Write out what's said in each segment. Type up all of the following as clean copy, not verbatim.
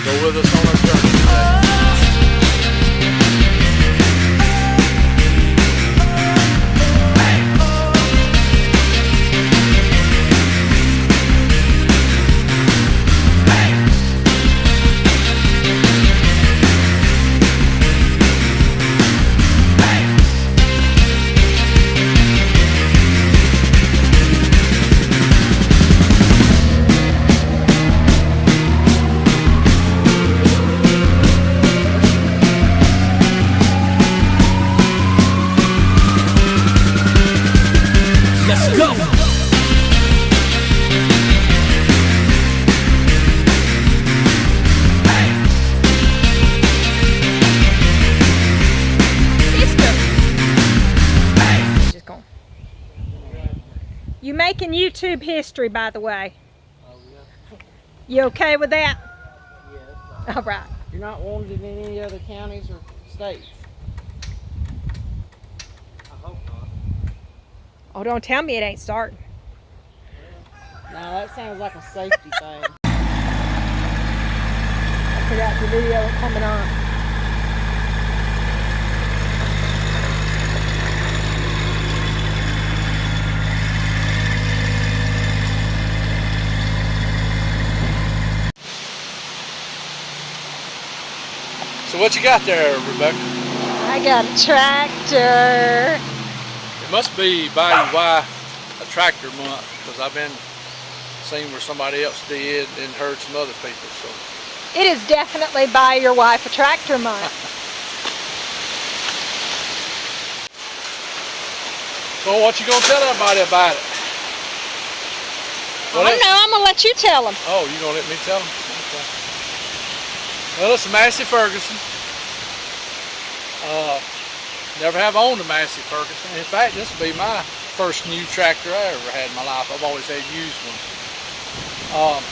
Go with us on our journey today. You making YouTube history, by the way. Oh, yeah. You okay with that? Yeah. All right. You're not wanted in any other counties or states? I hope not. Oh, don't tell me it ain't starting. No, that sounds like a safety thing. I forgot the video coming on. So what you got there, Rebecca? I got a tractor. It must be buy your wife a tractor month, because I've been seeing where somebody else did and heard some other people. So It is definitely buy your wife a tractor month. So what you gonna tell everybody about it? I don't know, I'm gonna let you tell them. Oh, you gonna let me tell them? Okay. Well, it's a Massey Ferguson. Never have owned a Massey Ferguson. In fact, this will be my first new tractor I ever had in my life. I've always had used one.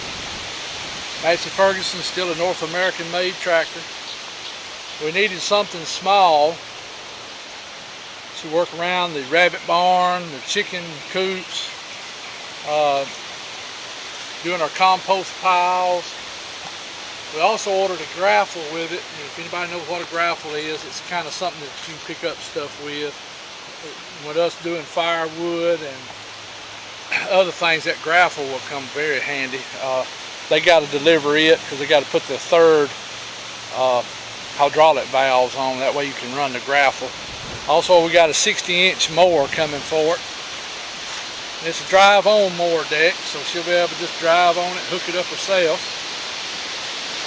Massey Ferguson is still a North American made tractor. We needed something small to work around the rabbit barn, the chicken coops, doing our compost piles. We also ordered a graffle with it. If anybody knows what a graffle is, it's kind of something that you can pick up stuff with. With us doing firewood and other things, that graffle will come very handy. They got to deliver it because they got to put the third hydraulic valves on. That way you can run the graffle. Also, we got a 60-inch mower coming for it. And it's a drive-on mower deck, so she'll be able to just drive on it, hook it up herself.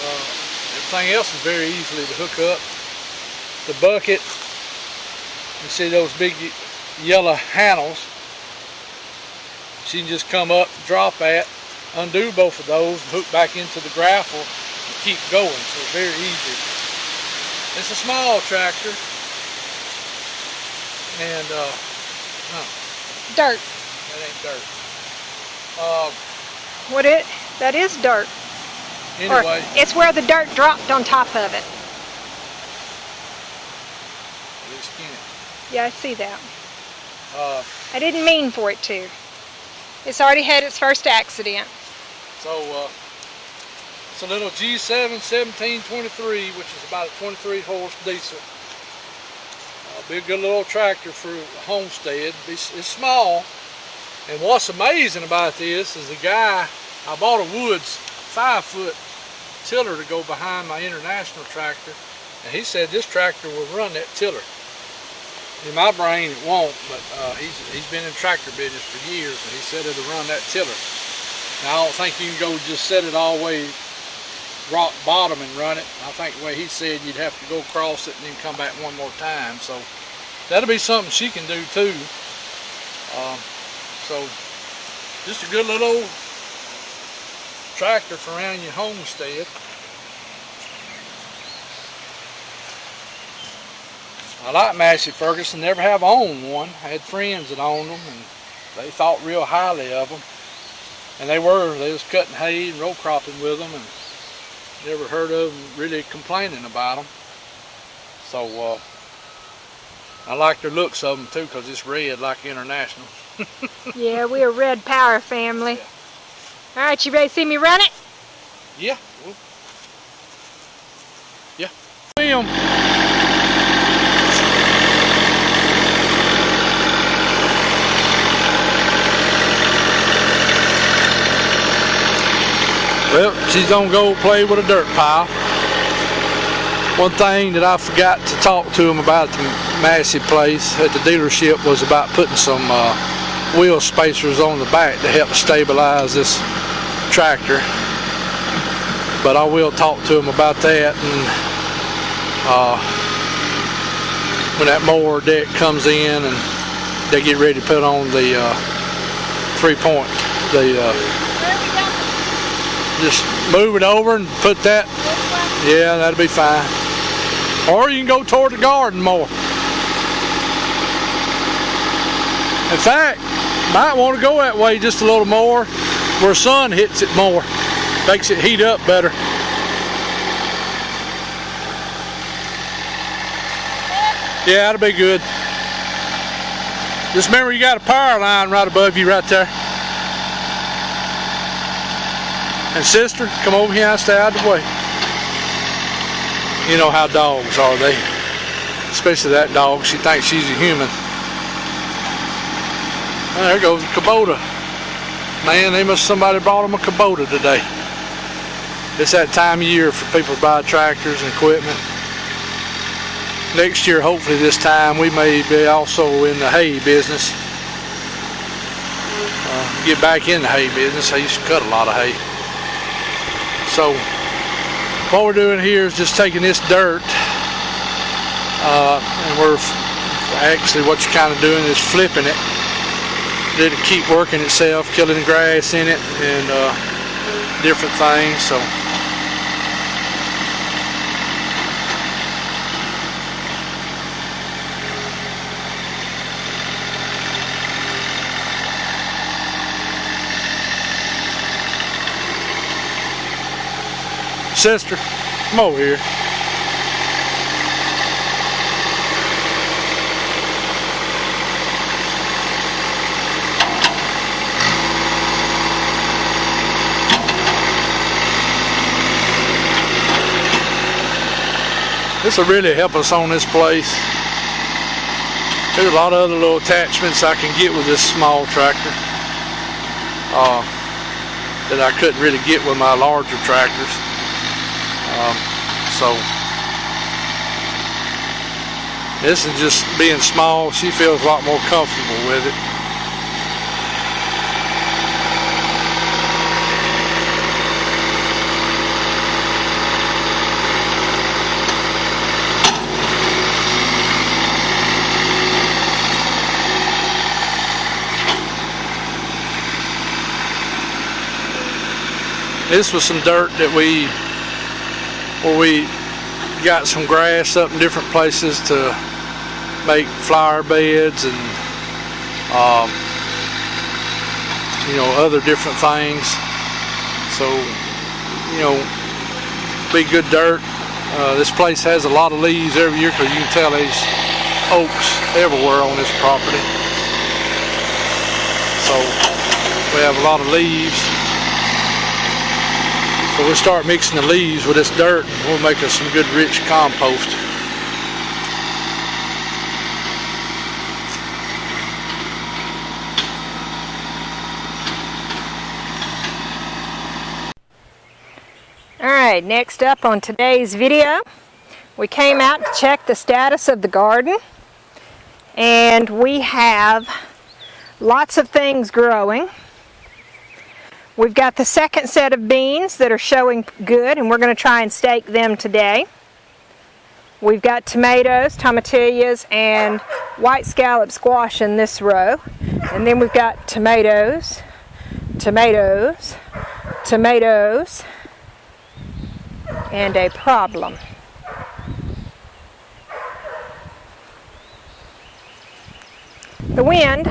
Everything else is very easily to hook up. The bucket, you see those big yellow handles. She can just come up, drop that, undo both of those, and hook back into the graffle and keep going. So it's very easy. It's a small tractor, and Dirt. that ain't dirt. That is dirt. Anyway, Or it's where the dirt dropped on top of it. it's skinny. Yeah, I see that. Uh, I didn't mean for it to. It's already had its first accident. So it's a little G7 1723, which is about a 23 horse diesel. Be a good little tractor for a homestead. It's small, and what's amazing about this is the guy, I bought a Woods 5-foot tiller to go behind my International tractor, and he said this tractor will run that tiller. In my brain it won't, but he's been in tractor business for years, and he said it'll run that tiller. Now I don't think you can go just set it all the way rock bottom and run it. I think the way he said you'd have to go across it and then come back one more time, so that'll be something she can do too. So just a good little old tractor for around your homestead. I like Massey Ferguson, never have owned one. I had friends that owned them, and they thought real highly of them. And they was cutting hay and row cropping with them, and never heard of them really complaining about them. So I like the looks of them too, because it's red like International. Yeah, we're a Red Power family. Yeah. All right, you ready to see me run it? Yeah. Yeah. Film. Well, she's gonna go play with a dirt pile. One thing that I forgot to talk to him about at the Massey place at the dealership was about putting some wheel spacers on the back to help stabilize this tractor. But I will talk to him about that, and when that mower deck comes in and they get ready to put on the 3-point, just move it over and put that. Yeah, that'll be fine. Or you can go toward the garden more. In fact, might want to go that way just a little more, where the sun hits it more, makes it heat up better. Yeah, that'll be good. Just remember, you got a power line right above you right there. And sister, come over here and stay out of the way. You know how dogs are, they, especially that dog, she thinks she's a human. Oh, there goes a Kubota. Man, somebody brought them a Kubota today. It's that time of year for people to buy tractors and equipment. Next year, hopefully this time, we may be also in the hay business. Get back in the hay business. I used to cut a lot of hay. So what we're doing here is just taking this dirt, and we're actually, what you're kind of doing is flipping it. Let it keep working itself, killing the grass in it and different things. So sister, come over here. This will really help us on this place. There's a lot of other little attachments I can get with this small tractor that I couldn't really get with my larger tractors. So this is just being small. She feels a lot more comfortable with it. This was some dirt that where we got some grass up in different places to make flower beds and you know, other different things. So, you know, be good dirt. This place has a lot of leaves every year because you can tell there's oaks everywhere on this property. So we have a lot of leaves. So we'll start mixing the leaves with this dirt and we'll make us some good rich compost. Alright, next up on today's video, we came out to check the status of the garden, and we have lots of things growing. We've got the second set of beans that are showing good, and we're going to try and stake them today. We've got tomatoes, tomatillas, and white scallop squash in this row. And then we've got tomatoes, tomatoes, tomatoes, and a problem. The wind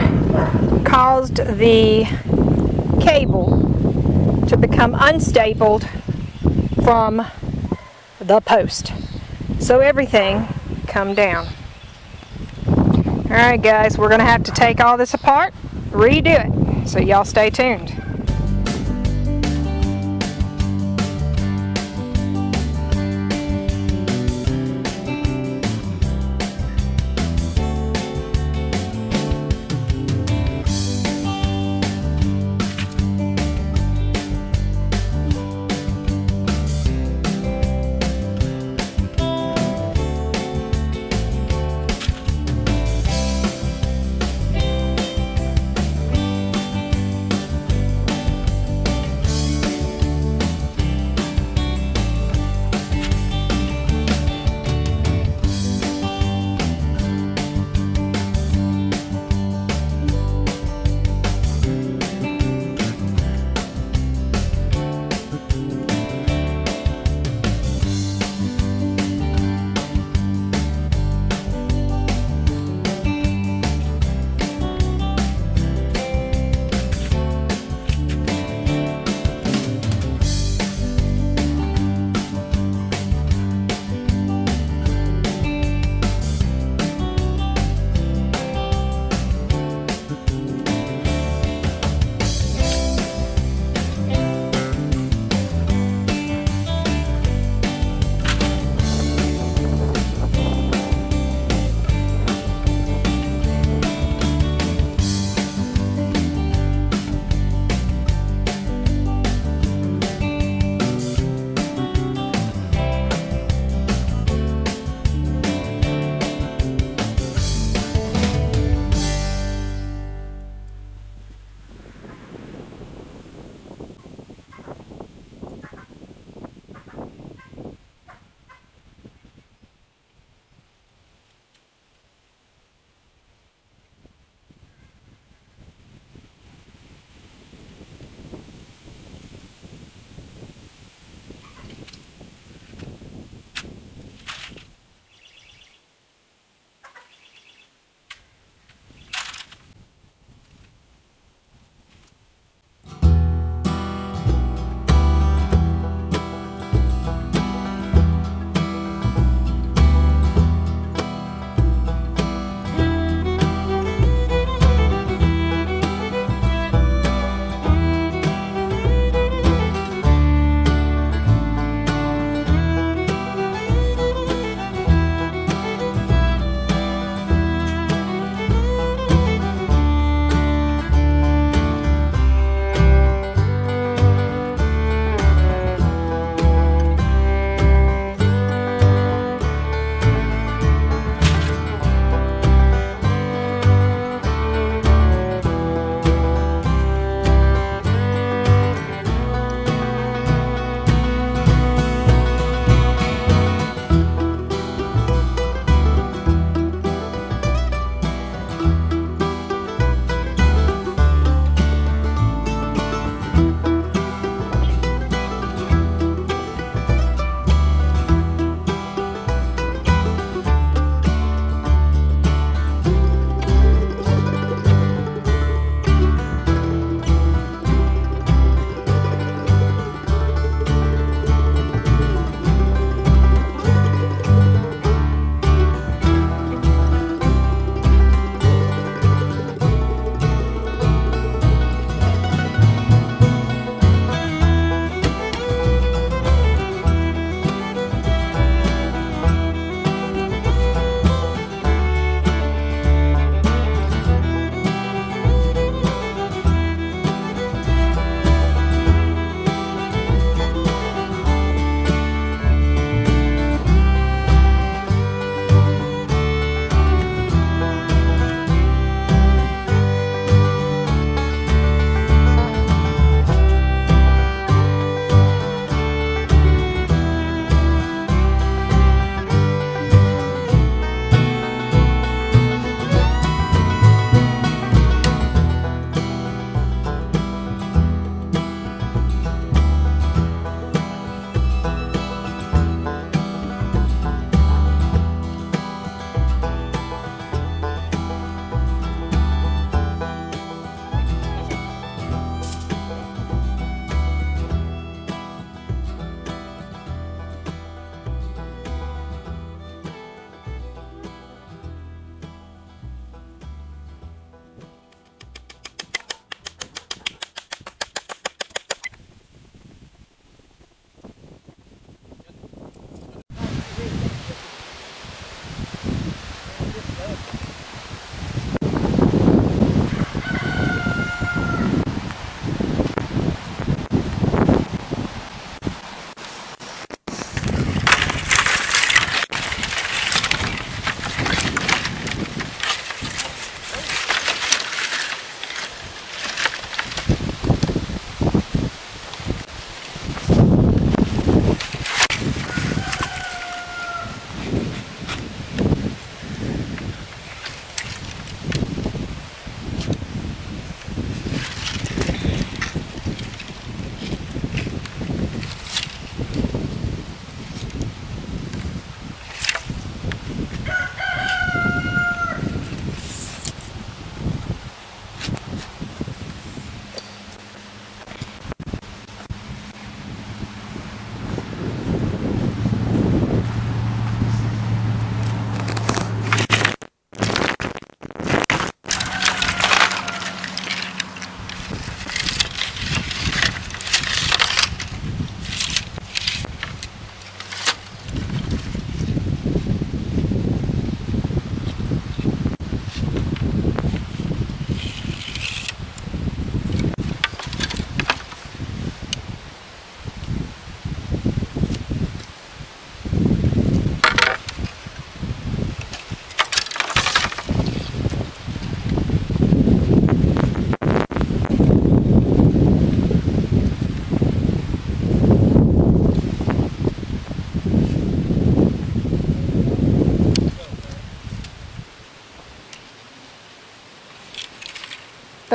caused the cable to become unstapled from the post. So everything come down. Alright guys, we're going to have to take all this apart, redo it. So y'all stay tuned.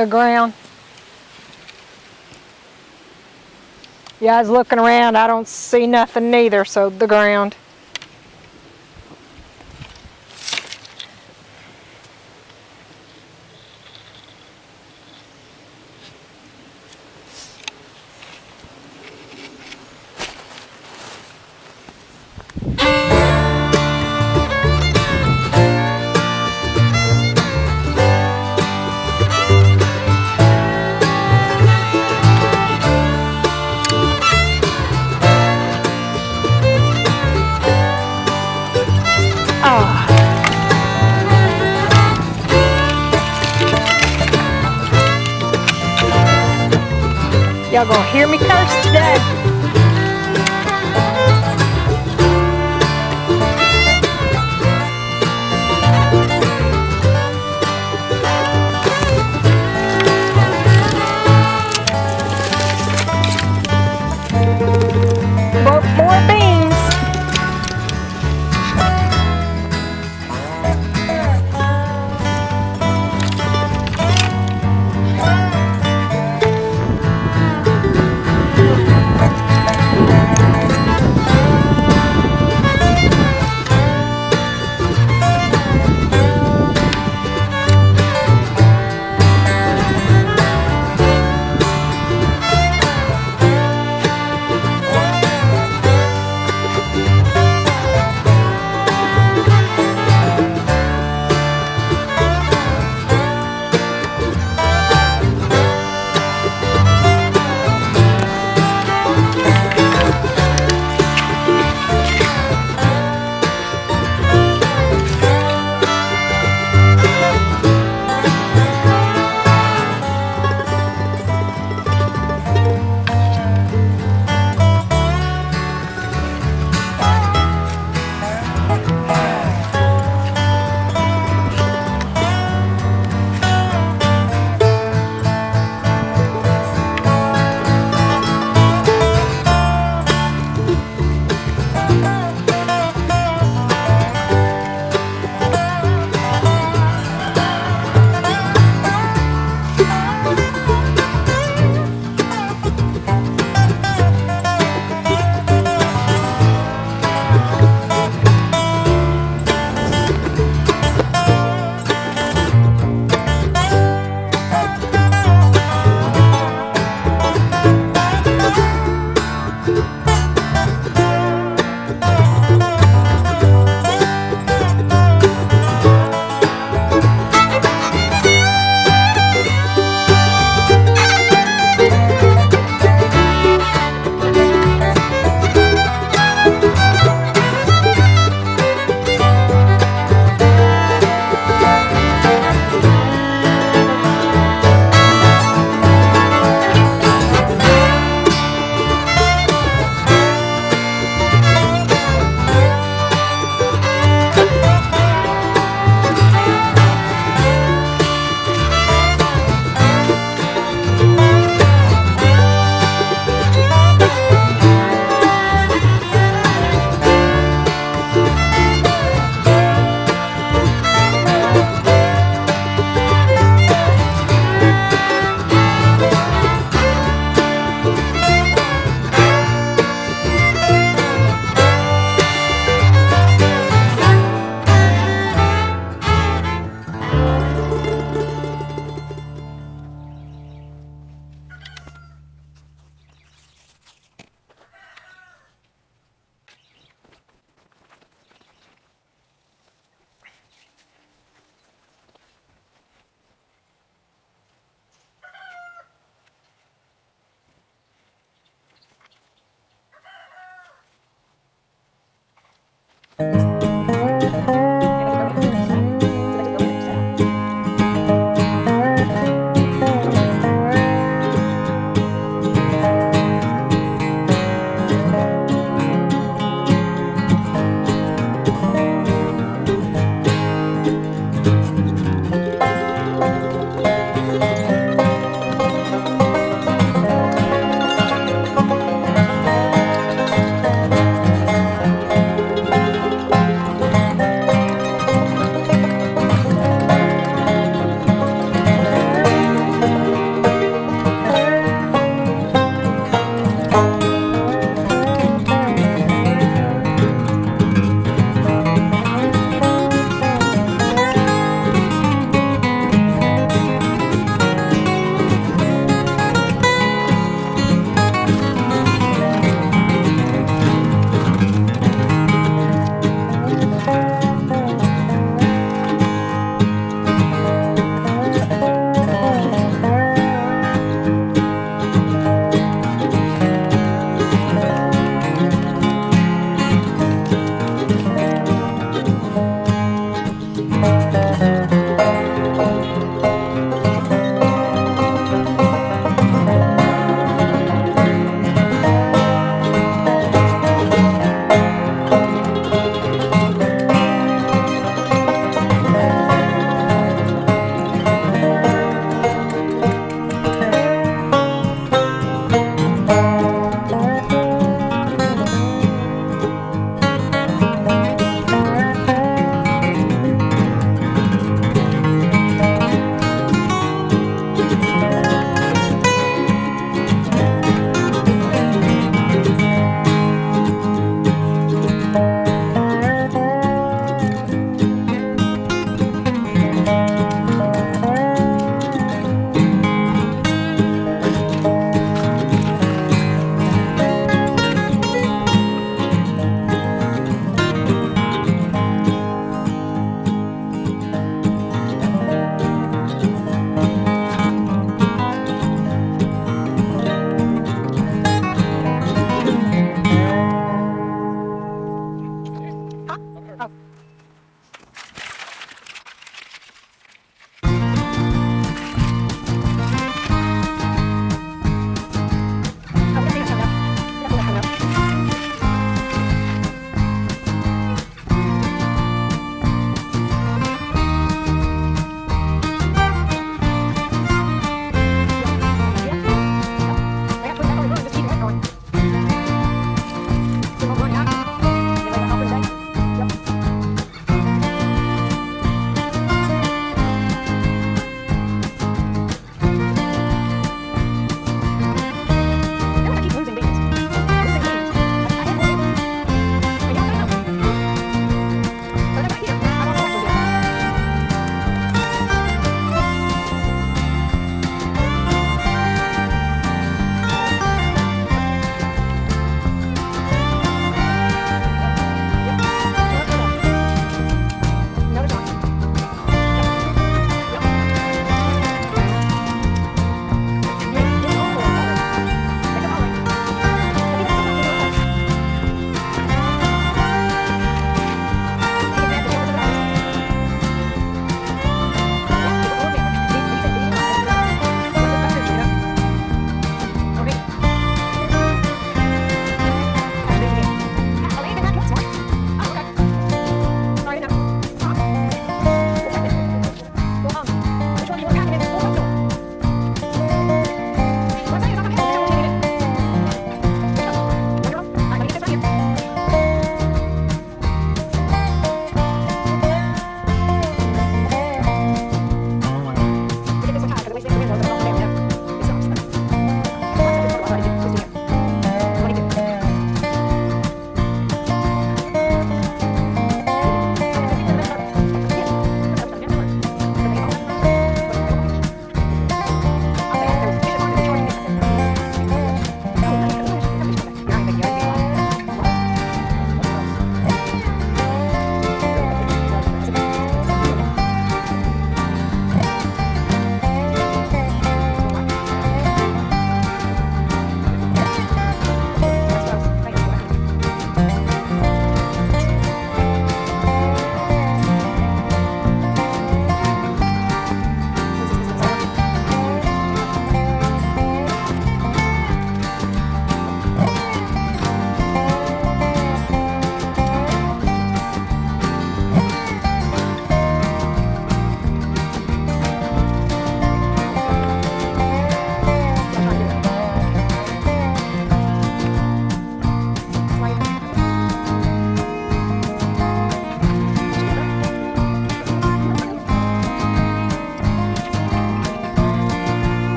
The ground. Yeah, I was looking around. I don't see nothing neither, so the ground. Y'all gonna hear me curse today. More beans.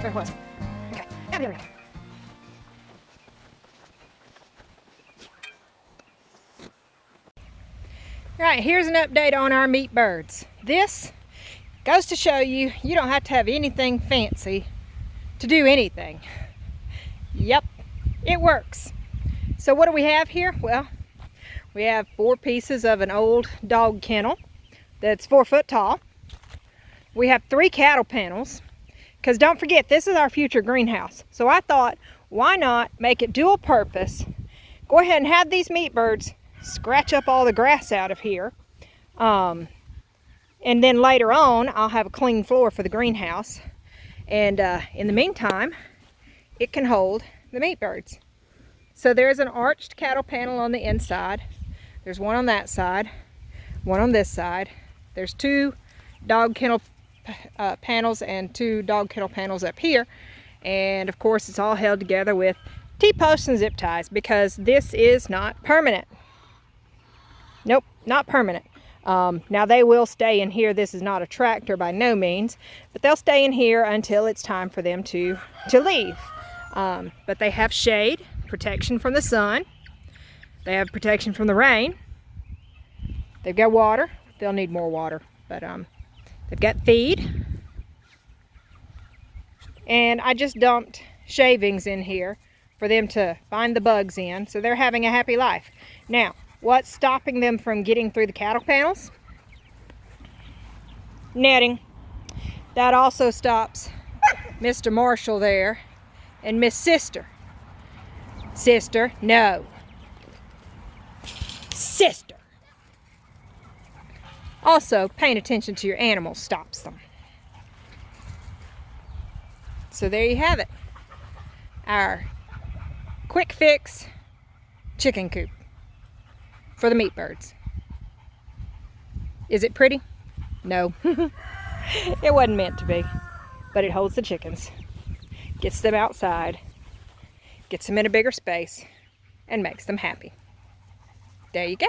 there it was. Okay, down the other way. Right, here's an update on our meat birds. This goes to show you, you don't have to have anything fancy to do anything. Yep, it works. So what do we have here? Well, we have 4 pieces of an old dog kennel that's 4 foot tall. We have 3 cattle panels, because don't forget, this is our future greenhouse. So I thought, why not make it dual purpose? Go ahead and have these meat birds scratch up all the grass out of here. And then later on, I'll have a clean floor for the greenhouse. And in the meantime, it can hold the meat birds. So there's an arched cattle panel on the inside. There's one on that side, one on this side. There's 2 dog kennel panels and 2 dog kennel panels up here. And of course, it's all held together with T-posts and zip ties, because this is not permanent. Nope, not permanent. Now they will stay in here. This is not a tractor by no means, but they'll stay in here until it's time for them to leave. But they have shade, protection from the sun. They have protection from the rain. They've got water. They'll need more water, but they've got feed. And I just dumped shavings in here for them to find the bugs in, so they're having a happy life. Now, what's stopping them from getting through the cattle panels? Netting. That also stops Mr. Marshall there and Miss Sister. Sister, no. Sister. Also, paying attention to your animals stops them. So there you have it. Our quick fix chicken coop for the meat birds. Is it pretty? No. It wasn't meant to be, but it holds the chickens, gets them outside, gets them in a bigger space, and makes them happy. There you go.